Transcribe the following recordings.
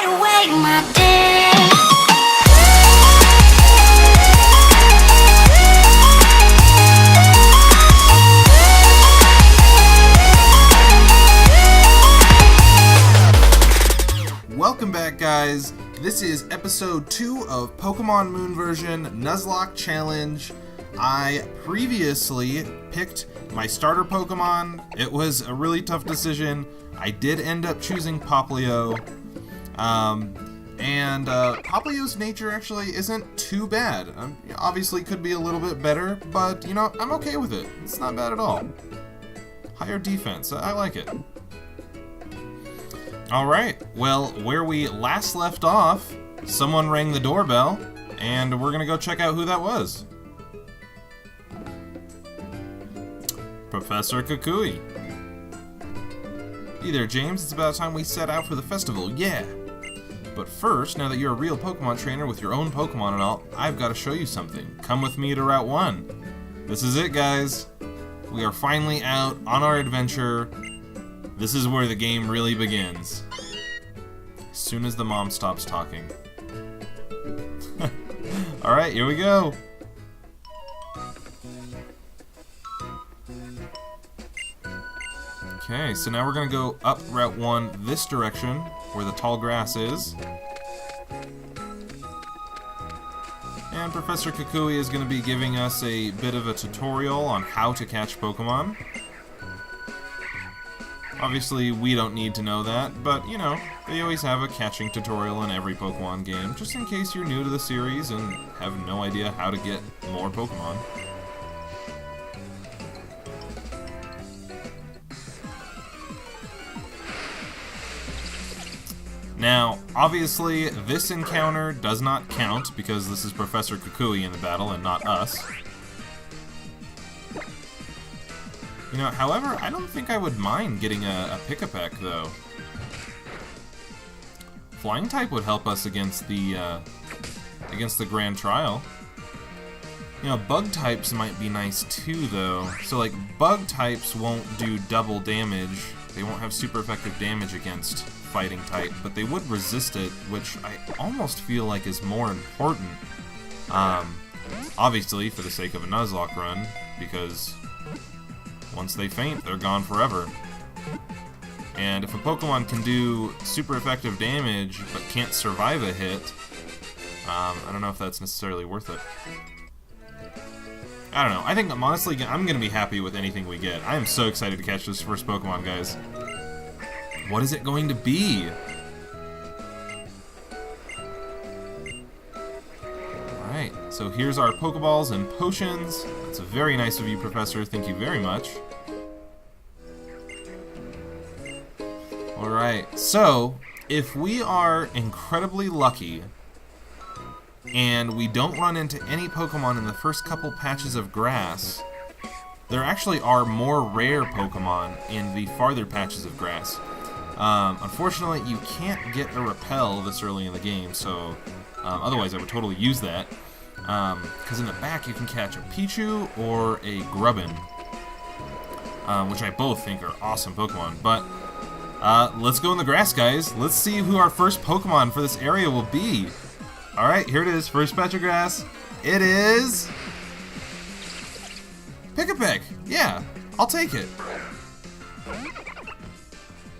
away my day. Welcome back, guys. This is episode 2 of Pokemon Moon version Nuzlocke Challenge. I previously picked my starter Pokemon. It was a really tough decision. I did end up choosing Poplio. Poplio's nature actually isn't too bad. Obviously could be a little bit better, but, you know, I'm okay with it. It's not bad at all. Higher defense. I like it. Alright, well, where we last left off, someone rang the doorbell, and we're gonna go check out who that was. Professor Kukui. Hey there, James. It's about time we set out for the festival, yeah! But first, now that you're a real Pokemon trainer with your own Pokemon and all, I've got to show you something. Come with me to Route 1. This is it, guys. We are finally out on our adventure. This is where the game really begins. As soon as the mom stops talking. Alright, here we go. Okay, so now we're gonna go up Route 1 this direction, where the tall grass is. And Professor Kukui is gonna be giving us a bit of a tutorial on how to catch Pokemon. Obviously, we don't need to know that, but, you know, they always have a catching tutorial in every Pokemon game, just in case you're new to the series and have no idea how to get more Pokemon. Now, obviously, this encounter does not count, because this is Professor Kukui in the battle and not us. You know, however, I don't think I would mind getting a Pick-a-Peck, though. Flying type would help us against the Grand Trial. You know, bug types might be nice too, though. So, like, bug types won't do double damage. They won't have super effective damage against fighting type, but they would resist it, which I almost feel like is more important. Obviously, for the sake of a Nuzlocke run, because once they faint, they're gone forever. And if a Pokemon can do super effective damage, but can't survive a hit, I don't know if that's necessarily worth it. I don't know. I think, honestly, I'm going to be happy with anything we get. I am so excited to catch this first Pokemon, guys. What is it going to be? Alright, so here's our Pokeballs and Potions. That's very nice of you, Professor. Thank you very much. Alright, so if we are incredibly lucky and we don't run into any Pokemon in the first couple patches of grass, there actually are more rare Pokemon in the farther patches of grass. Unfortunately, you can't get a Repel this early in the game, so otherwise I would totally use that. Because in the back you can catch a Pichu or a Grubbin, which I both think are awesome Pokemon. But let's go in the grass, guys. Let's see who our first Pokemon for this area will be. Alright, here it is. First patch of grass. It is Pick-a-Peck. Yeah, I'll take it.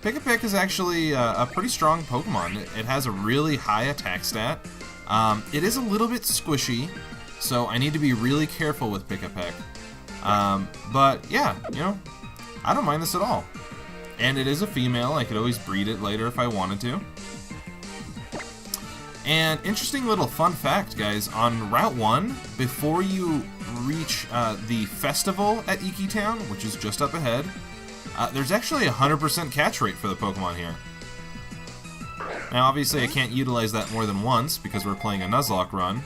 Pick-a-Peck is actually a pretty strong Pokemon. It has a really high attack stat. It is a little bit squishy, so I need to be really careful with Pick-a-Peck. But yeah, you know, I don't mind this at all. And it is a female. I could always breed it later if I wanted to. And interesting little fun fact, guys, on Route 1, before you reach the festival at Iki Town, which is just up ahead, there's actually a 100% catch rate for the Pokemon here. Now, obviously, I can't utilize that more than once because we're playing a Nuzlocke run,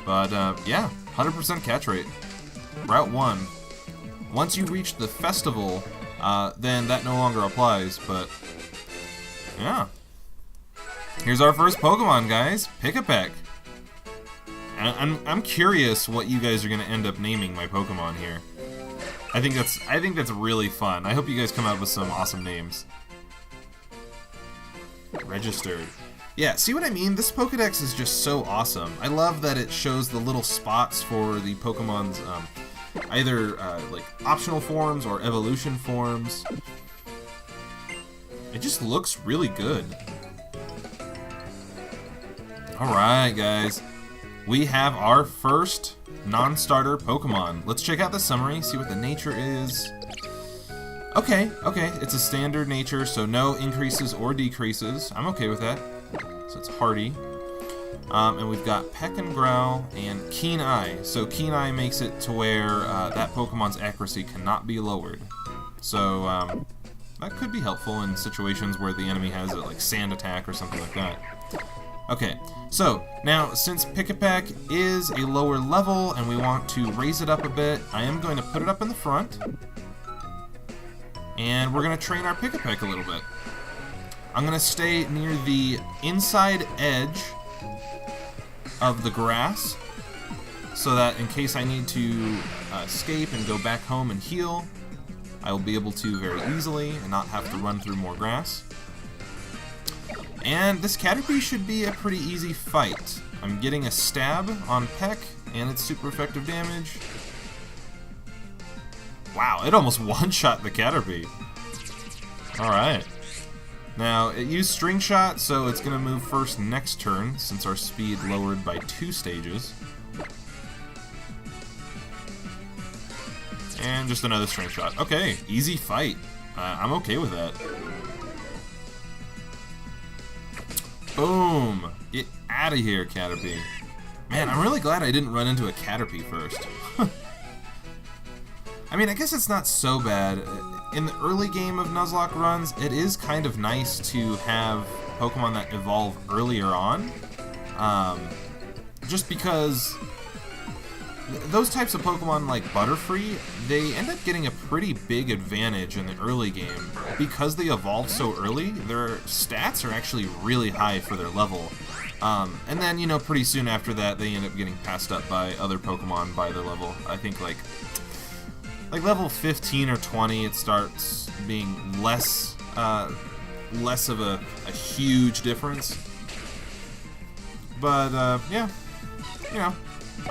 but yeah, 100% catch rate. Route 1. Once you reach the festival, then that no longer applies, but yeah. Here's our first Pokemon, guys. Pick-a-Peck. I'm curious what you guys are gonna end up naming my Pokemon here. I think that's really fun. I hope you guys come up with some awesome names. Registered. Yeah, see what I mean? This Pokedex is just so awesome. I love that it shows the little spots for the Pokemon's either like optional forms or evolution forms. It just looks really good. Alright, guys. We have our first non-starter Pokemon. Let's check out the summary, see what the nature is. Okay, it's a standard nature, so no increases or decreases. I'm okay with that. So it's hardy. And we've got Peck and Growl and Keen Eye. So Keen Eye makes it to where that Pokemon's accuracy cannot be lowered. So that could be helpful in situations where the enemy has a like sand attack or something like that. Okay, so now since Pick-a-Peck is a lower level and we want to raise it up a bit, I am going to put it up in the front. And we're going to train our Pick-a-Peck a little bit. I'm going to stay near the inside edge of the grass so that in case I need to escape and go back home and heal, I will be able to very easily and not have to run through more grass. And this Caterpie should be a pretty easy fight. I'm getting a stab on Peck and its super effective damage. Wow, it almost one-shot the Caterpie. Alright. Now, it used String Shot, so it's going to move first next turn, since our speed lowered by 2 stages. And just another String Shot. Okay, easy fight. I'm okay with that. Boom! Get out of here, Caterpie. Man, I'm really glad I didn't run into a Caterpie first. I mean, I guess it's not so bad. In the early game of Nuzlocke runs, it is kind of nice to have Pokemon that evolve earlier on. Just because those types of Pokemon like Butterfree, they end up getting a pretty big advantage in the early game. Because they evolve so early, their stats are actually really high for their level. And then, you know, pretty soon after that, they end up getting passed up by other Pokemon by their level. I think like level 15 or 20, it starts being less of a huge difference. But yeah, you know,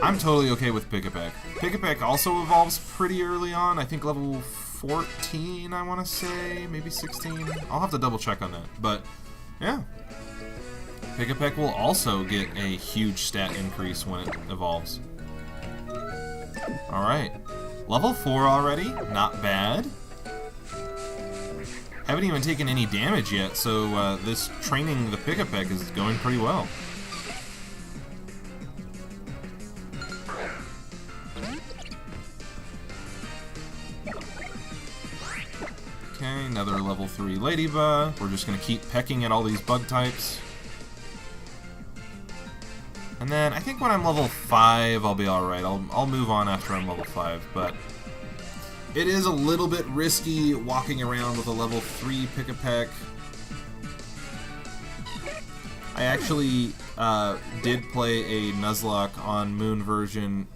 I'm totally okay with Pick-a-Peck. Pick-a-Peck also evolves pretty early on. I think level 14, I want to say, maybe 16. I'll have to double check on that. But yeah, Pick-a-Peck will also get a huge stat increase when it evolves. All right. Level 4 already, not bad. Haven't even taken any damage yet, so this training the Pick-a-Peck is going pretty well. Okay, another level 3 Ladybug. We're just going to keep pecking at all these bug types. And then I think when I'm level 5, I'll be alright. I'll move on after I'm level 5, but it is a little bit risky walking around with a level 3 Pick-a-Peck. I actually did play a Nuzlocke on Moon version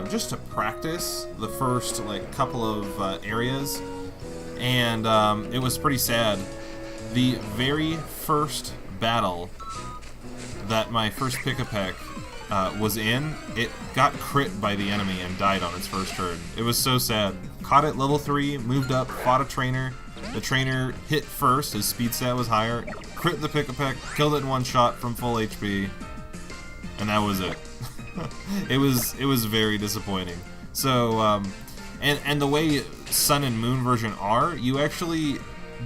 just to practice the first like couple of areas, and it was pretty sad. The very first battle that my first Pick-a-Peck was in, it got crit by the enemy and died on its first turn. It was so sad. Caught it level 3, moved up, fought a trainer. The trainer hit first, his speed stat was higher, crit the Pick-a-Peck, killed it in one shot from full HP, and that was it. It was very disappointing. So, and the way Sun and Moon version are, you actually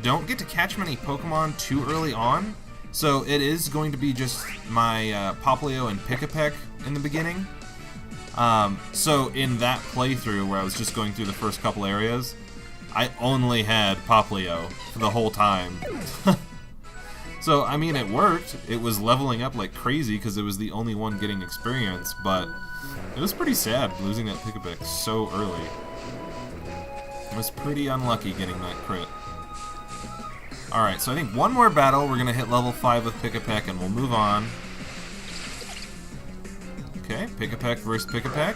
don't get to catch many Pokemon too early on. So it is going to be just my Popplio and Pick-a-Peck in the beginning. So in that playthrough where I was just going through the first couple areas, I only had Popplio for the whole time. So, I mean, it worked. It was leveling up like crazy because it was the only one getting experience, but it was pretty sad losing that Pick-a-Peck so early. I was pretty unlucky getting that crit. Alright, so I think one more battle, we're going to hit level 5 with Pick-a-Peck and we'll move on. Okay, Pick-a-Peck versus Pick-a-Peck.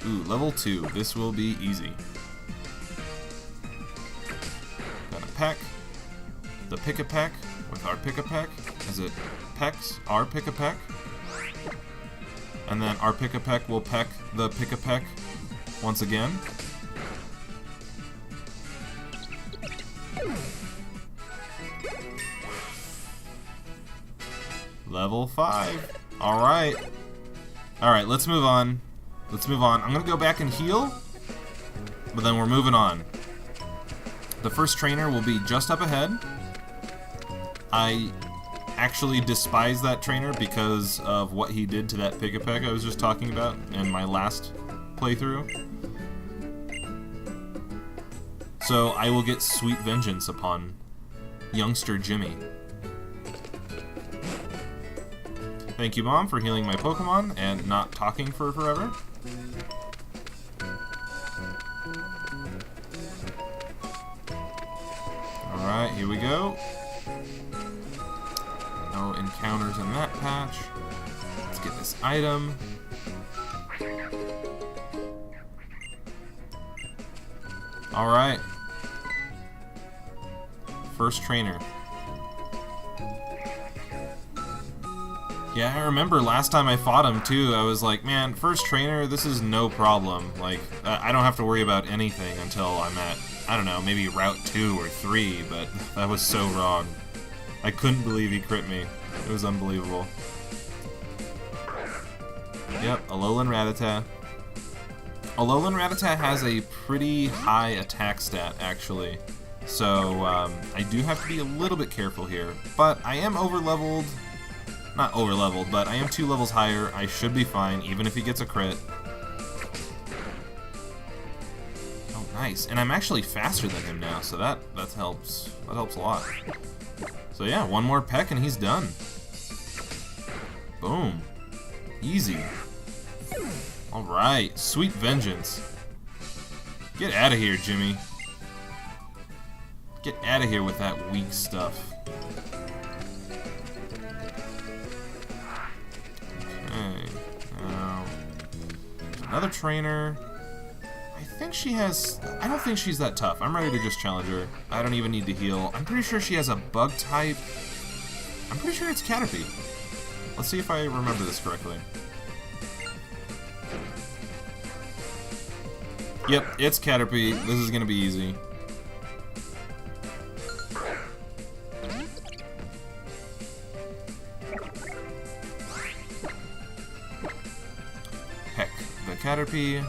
Ooh, level 2. This will be easy. Got a peck the pick-a-peck with our pick-a-peck as it pecks our pick-a-peck. And then our pick-a-peck will peck the pick-a-peck once again. Level 5. Alright. Alright, let's move on. Let's move on. I'm gonna go back and heal, but then we're moving on. The first trainer will be just up ahead. I actually despise that trainer because of what he did to that pick-a-peck I was just talking about in my last playthrough. So I will get sweet vengeance upon youngster Jimmy. Thank you, Mom, for healing my Pokemon and not talking for forever. Alright, here we go. No encounters in that patch. Let's get this item. Alright. First trainer. Yeah, I remember last time I fought him too, I was like, man, first trainer, this is no problem. Like, I don't have to worry about anything until I'm at, I don't know, maybe Route 2 or 3, but that was so wrong. I couldn't believe he crit me. It was unbelievable. Yep, Alolan Rattata. Alolan Rattata has a pretty high attack stat, actually. So, I do have to be a little bit careful here. But I am over-leveled. Not over-leveled, but I am 2 levels higher. I should be fine, even if he gets a crit. Oh, nice. And I'm actually faster than him now, so that helps. That helps a lot. So yeah, one more peck and he's done. Boom. Easy. Alright, sweet vengeance. Get out of here, Jimmy. Get out of here with that weak stuff. Okay, now another trainer. I think she has... I don't think she's that tough. I'm ready to just challenge her. I don't even need to heal. I'm pretty sure she has a bug type. I'm pretty sure it's Caterpie. Let's see if I remember this correctly. Yep, it's Caterpie. This is gonna be easy. Heck, the Caterpie.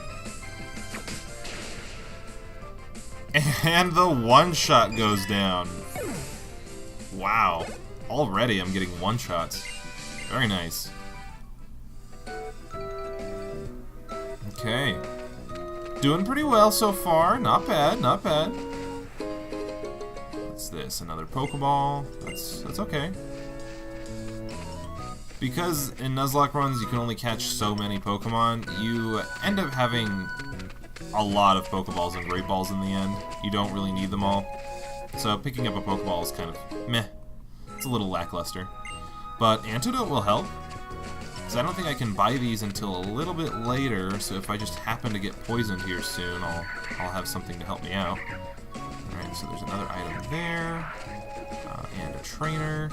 And the one-shot goes down. Wow. Already I'm getting one-shots. Very nice. Okay. Doing pretty well so far. Not bad, not bad. What's this? Another Pokeball. That's okay. Because in Nuzlocke runs you can only catch so many Pokemon, you end up having a lot of Pokeballs and Great Balls in the end. You don't really need them all. So picking up a Pokeball is kind of meh. It's a little lackluster. But Antidote will help. Because I don't think I can buy these until a little bit later, so if I just happen to get poisoned here soon, I'll have something to help me out. Alright, so there's another item there. And a trainer.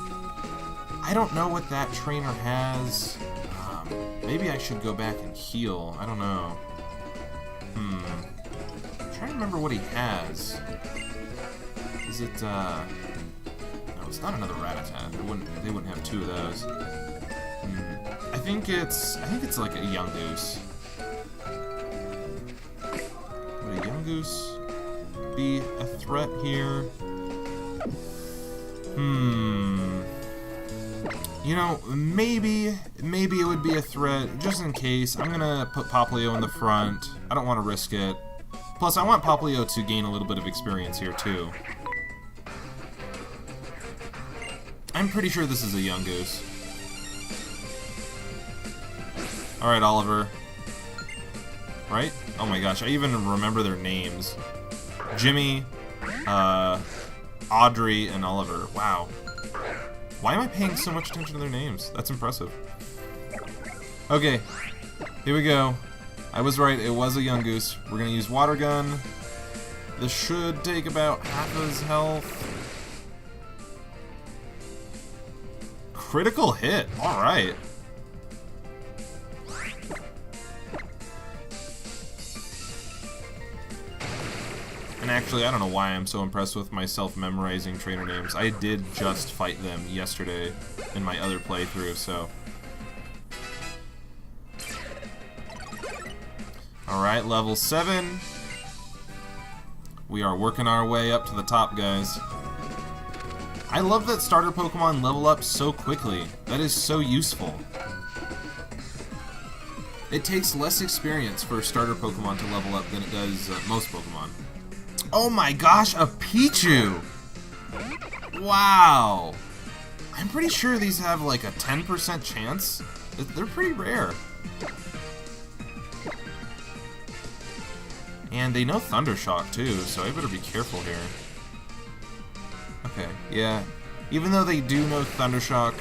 I don't know what that trainer has. Maybe I should go back and heal. I don't know. I'm trying to remember what he has. Is it, no, it's not another Rattata. They wouldn't have 2 of those. I think it's like a Yungoos. Would a Yungoos be a threat here? You know, maybe it would be a threat, just in case. I'm gonna put Popplio in the front. I don't want to risk it. Plus, I want Popplio to gain a little bit of experience here, too. I'm pretty sure this is a Yungoos. Alright, Oliver. Right? Oh my gosh, I even remember their names. Jimmy, Audrey, and Oliver. Wow. Why am I paying so much attention to their names? That's impressive. Okay, here we go. I was right, it was a Yungoos. We're gonna use Water Gun. This should take about half of his health. Critical hit. Alright. And actually, I don't know why I'm so impressed with myself memorizing trainer names. I did just fight them yesterday in my other playthrough, so... Alright, level 7. We are working our way up to the top, guys. I love that starter Pokemon level up so quickly. That is so useful. It takes less experience for starter Pokemon to level up than it does most Pokemon. Oh my gosh, a Pichu! Wow! I'm pretty sure these have like a 10% chance. They're pretty rare. And they know Thundershock too, so I better be careful here. Okay, yeah. Even though they do know Thundershock,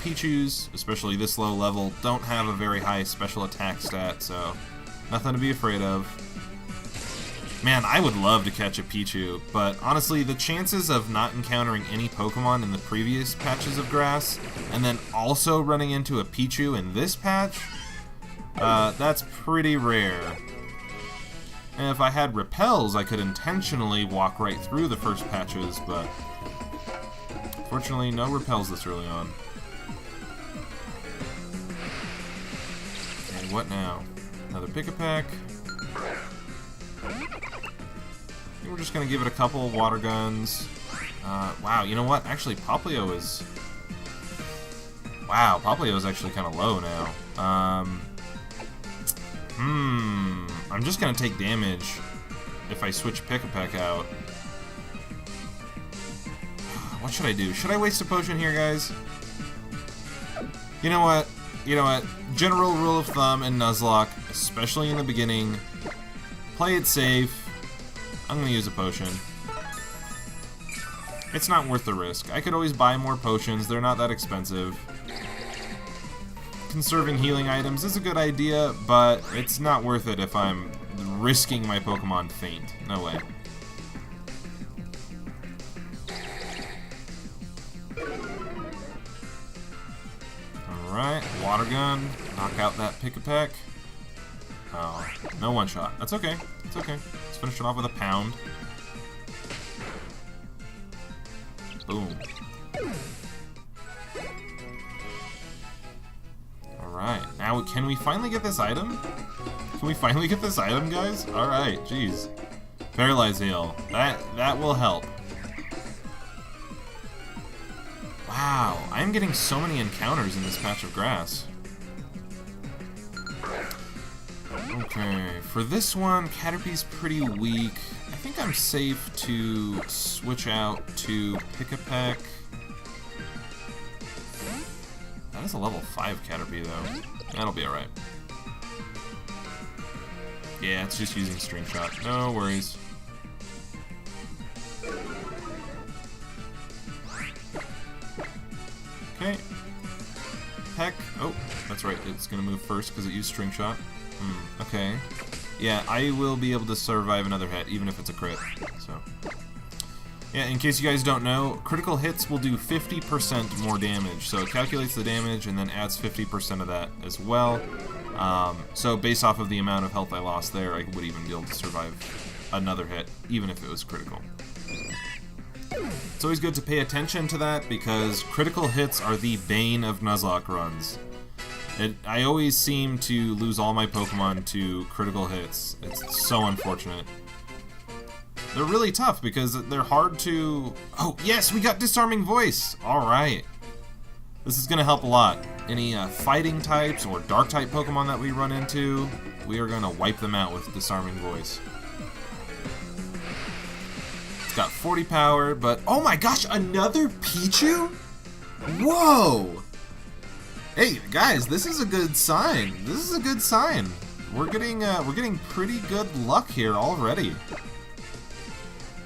Pichus, especially this low level, don't have a very high special attack stat, so nothing to be afraid of. Man, I would love to catch a Pichu, but honestly, the chances of not encountering any Pokemon in the previous patches of grass, and then also running into a Pichu in this patch, that's pretty rare. And if I had repels, I could intentionally walk right through the first patches, but fortunately, no repels this early on. And what now? Another Pick-a-Peck. I think we're just going to give it a couple of water guns. Wow, you know what? Actually, Poplio is... Wow, Poplio is actually kind of low now. I'm just gonna take damage if I switch Pick-a-Peck out. What should I do? Should I waste a potion here, guys? You know what? You know what? General rule of thumb in Nuzlocke, especially in the beginning, play it safe. I'm gonna use a potion. It's not worth the risk. I could always buy more potions. They're not that expensive. Conserving healing items is a good idea, but it's not worth it if I'm risking my Pokemon faint. No way. Alright, water gun. Knock out that Pick-a-Peck. Oh, no one shot. That's okay. It's okay. Let's finish it off with a pound. Boom. Alright, now can we finally get this item? Can we finally get this item, guys? Alright, jeez. Paralyze Heal. That will help. Wow, I'm getting so many encounters in this patch of grass. Okay, for this one, Caterpie's pretty weak. I think I'm safe to switch out to Pick-a-Peck. That is a level 5 Caterpie, though. That'll be alright. Yeah, it's just using String Shot. No worries. Okay. Peck. Oh, that's right. It's going to move first because it used String Shot. Okay. Yeah, I will be able to survive another hit, even if it's a crit. So... Yeah, in case you guys don't know, critical hits will do 50% more damage. So it calculates the damage and then adds 50% of that as well. So based off of the amount of health I lost there, I would even be able to survive another hit, even if it was critical. It's always good to pay attention to that, because critical hits are the bane of Nuzlocke runs. I always seem to lose all my Pokemon to critical hits. It's so unfortunate. They're really tough because they're hard to... Oh, yes, we got Disarming Voice! Alright. This is going to help a lot. Any fighting types or dark type Pokemon that we run into, we are going to wipe them out with Disarming Voice. It's got 40 power, but... Oh my gosh, another Pichu? Whoa! Hey, guys, this is a good sign. This is a good sign. We're getting pretty good luck here already.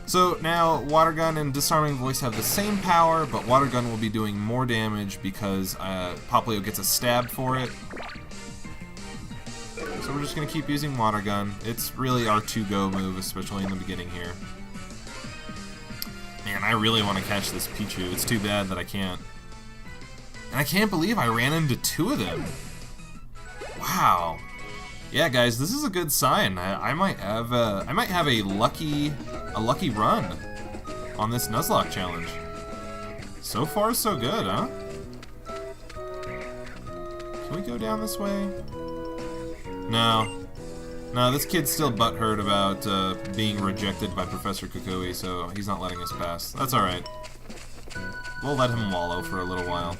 So now, Water Gun and Disarming Voice have the same power, but Water Gun will be doing more damage because Poplio gets a stab for it. So we're just going to keep using Water Gun. It's really our to-go move, especially in the beginning here. Man, I really want to catch this Pichu. It's too bad that I can't. And I can't believe I ran into 2 of them. Wow. Yeah, guys, this is a good sign. I might have a lucky run on this Nuzlocke challenge. So far, so good, huh? Can we go down this way? No. No, this kid's still butthurt about being rejected by Professor Kukui, so he's not letting us pass. That's alright. We'll let him wallow for a little while.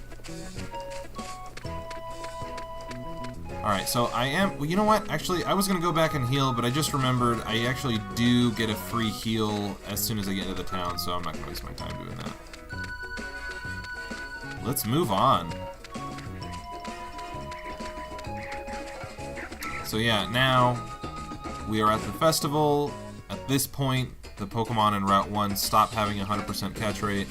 Alright, so I am... Well, you know what? Actually, I was going to go back and heal, but I just remembered I actually do get a free heal as soon as I get into the town, so I'm not going to waste my time doing that. Let's move on. So yeah, now we are at the festival. At this point, the Pokemon in Route 1 stop having a 100% catch rate.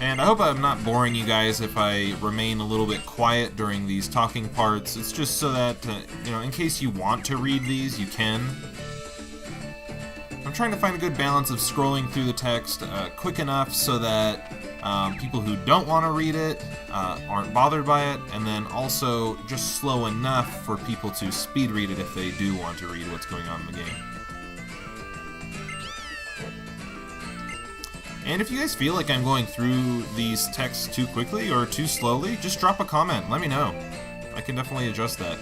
And I hope I'm not boring you guys if I remain a little bit quiet during these talking parts. It's just so that, you know, in case you want to read these, you can. I'm trying to find a good balance of scrolling through the text quick enough so that people who don't want to read it aren't bothered by it, and then also just slow enough for people to speed read it if they do want to read what's going on in the game. And if you guys feel like I'm going through these texts too quickly or too slowly, just drop a comment. Let me know. I can definitely adjust that.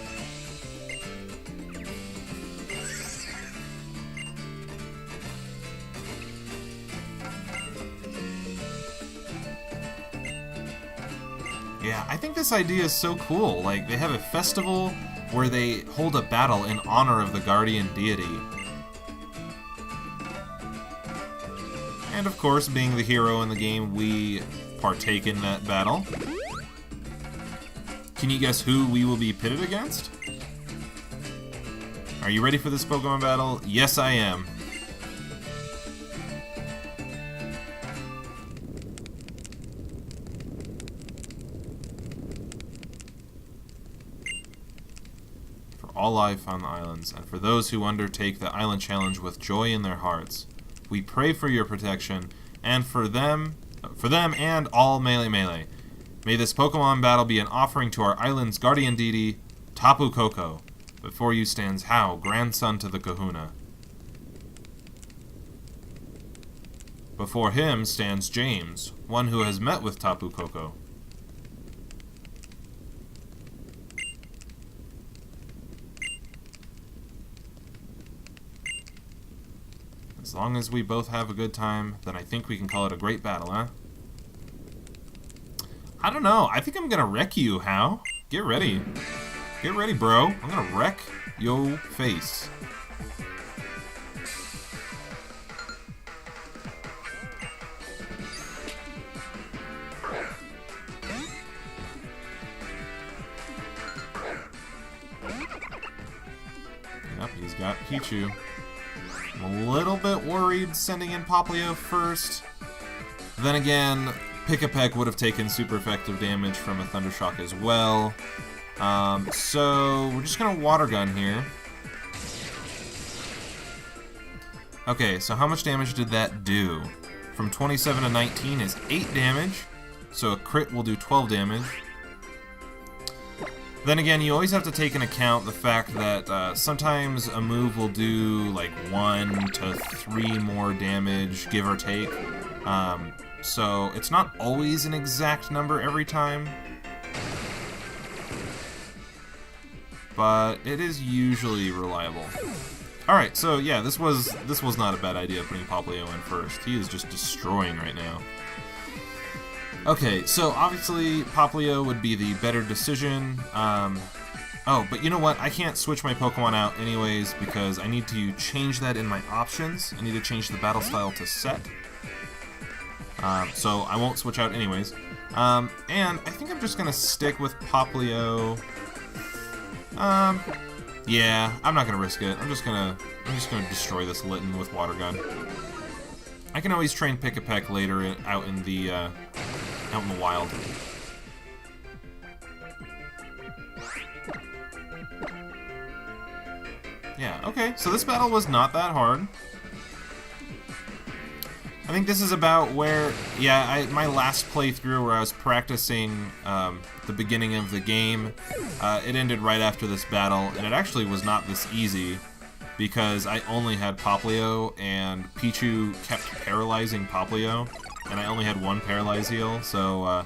Yeah, I think this idea is so cool. Like, they have a festival where they hold a battle in honor of the guardian deity. And of course, being the hero in the game, we partake in that battle. Can you guess who we will be pitted against? Are you ready for this Pokemon battle? Yes, I am. For all life on the islands, and for those who undertake the island challenge with joy in their hearts, we pray for your protection, and for them and all Melee. May this Pokemon battle be an offering to our island's guardian deity, Tapu Koko. Before you stands Hao, grandson to the Kahuna. Before him stands James, one who has met with Tapu Koko. As long as we both have a good time, then I think we can call it a great battle, huh? I don't know. I think I'm gonna wreck you, Hao. Get ready. Get ready, bro. I'm gonna wreck yo face. Yep, he's got Pichu. I'm a little bit worried sending in Popplio first. Then again, Pick-a-Peck would have taken super effective damage from a Thunder Shock as well. So we're just gonna Water Gun here. Okay, so how much damage did that do? From 27 to 19 is 8 damage, so a crit will do 12 damage. Then again, you always have to take into account the fact that sometimes a move will do like 1 to 3 more damage, give or take. So it's not always an exact number every time, but it is usually reliable. Alright, so yeah, this was not a bad idea putting Popplio in first. He is just destroying right now. Okay, so obviously Popplio would be the better decision. Oh, but you know what? I can't switch my Pokemon out anyways because I need to change that in my options. I need to change the battle style to set. So I won't switch out anyways. And I think I'm just gonna stick with Popplio. Yeah, I'm not gonna risk it. I'm just gonna destroy this Litten with Water Gun. I can always train Pick-a-Peck later out in the wild. Yeah, okay, so this battle was not that hard. I think this is about where, yeah, my last playthrough where I was practicing the beginning of the game, it ended right after this battle, and it actually was not this easy because I only had Poplio, and Pichu kept paralyzing Poplio, and I only had one paralyze heal, so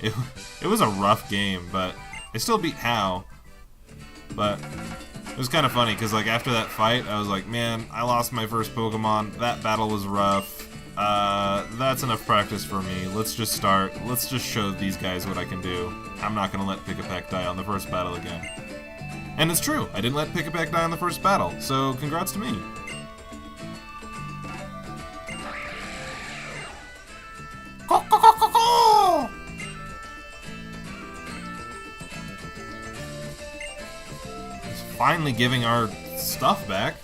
it was a rough game, but I still beat Hao. But it was kind of funny because, like, after that fight, I was like, man, I lost my first Pokemon. That battle was rough. That's enough practice for me. Let's just start. Let's just show these guys what I can do. I'm not gonna let Pick-a-Peck die on the first battle again. And it's true. I didn't let Pick-a-Peck die on the first battle, so congrats to me. Finally giving our stuff back.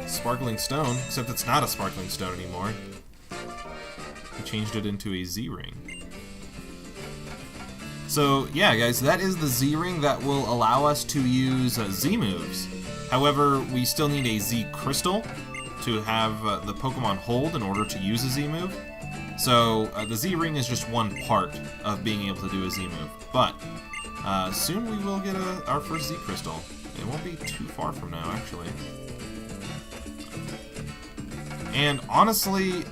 Sparkling Stone, except it's not a Sparkling Stone anymore. We changed it into a Z-Ring. So, yeah, guys, that is the Z-Ring that will allow us to use Z-moves. However, we still need a Z-Crystal to have the Pokemon hold in order to use a Z-move. So, the Z-Ring is just one part of being able to do a Z-move. But, soon we will get our first Z-Crystal. It won't be too far from now, actually. And honestly,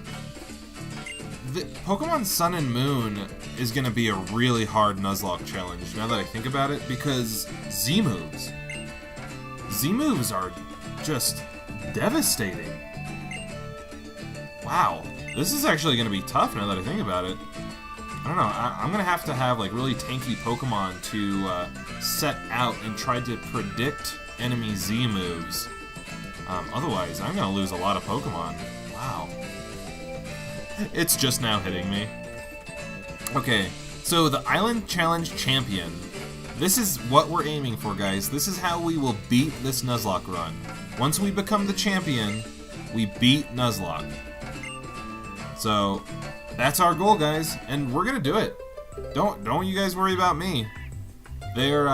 the Pokemon Sun and Moon is going to be a really hard Nuzlocke challenge, now that I think about it, because Z-moves. Z-moves are just devastating. Wow. This is actually going to be tough now that I think about it. I don't know, I'm going to have like really tanky Pokemon to set out and try to predict enemy Z-moves. Otherwise, I'm going to lose a lot of Pokemon. Wow. It's just now hitting me. Okay, so the Island Challenge Champion. This is what we're aiming for, guys. This is how we will beat this Nuzlocke run. Once we become the champion, we beat Nuzlocke. So, that's our goal, guys, and we're gonna do it. Don't you guys worry about me. There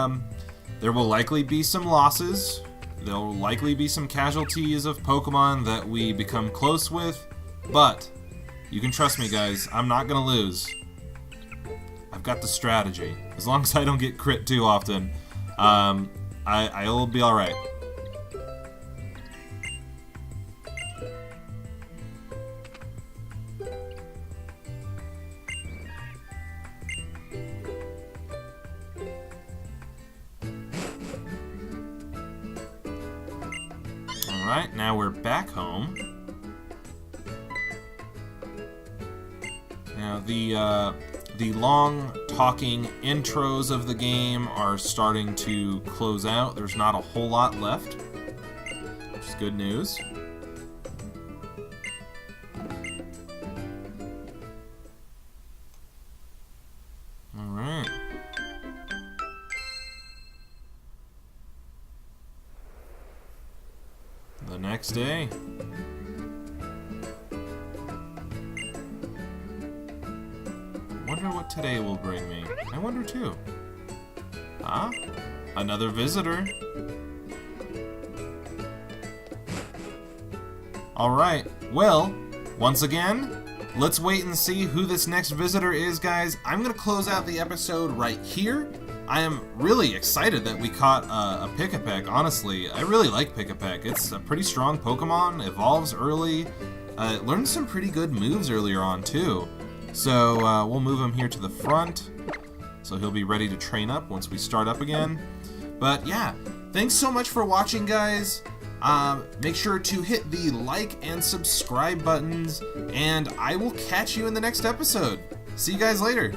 will likely be some losses. There will likely be some casualties of Pokemon that we become close with, but you can trust me, guys. I'm not gonna lose. I've got the strategy. As long as I don't get crit too often, I'll be all right. Alright, now we're back home. Now the long talking intros of the game are starting to close out. There's not a whole lot left, which is good news. Alright. The next day. Wonder what today will bring me. I wonder too. Ah, another visitor. Alright, well, once again, let's wait and see who this next visitor is, guys. I'm gonna close out the episode right here. I am really excited that we caught a Pick-a-Peck, honestly. I really like Pick-a-Peck. It's a pretty strong Pokemon, evolves early, learned some pretty good moves earlier on too. So we'll move him here to the front, so he'll be ready to train up once we start up again. But yeah, thanks so much for watching, guys. Make sure to hit the like and subscribe buttons, and I will catch you in the next episode. See you guys later.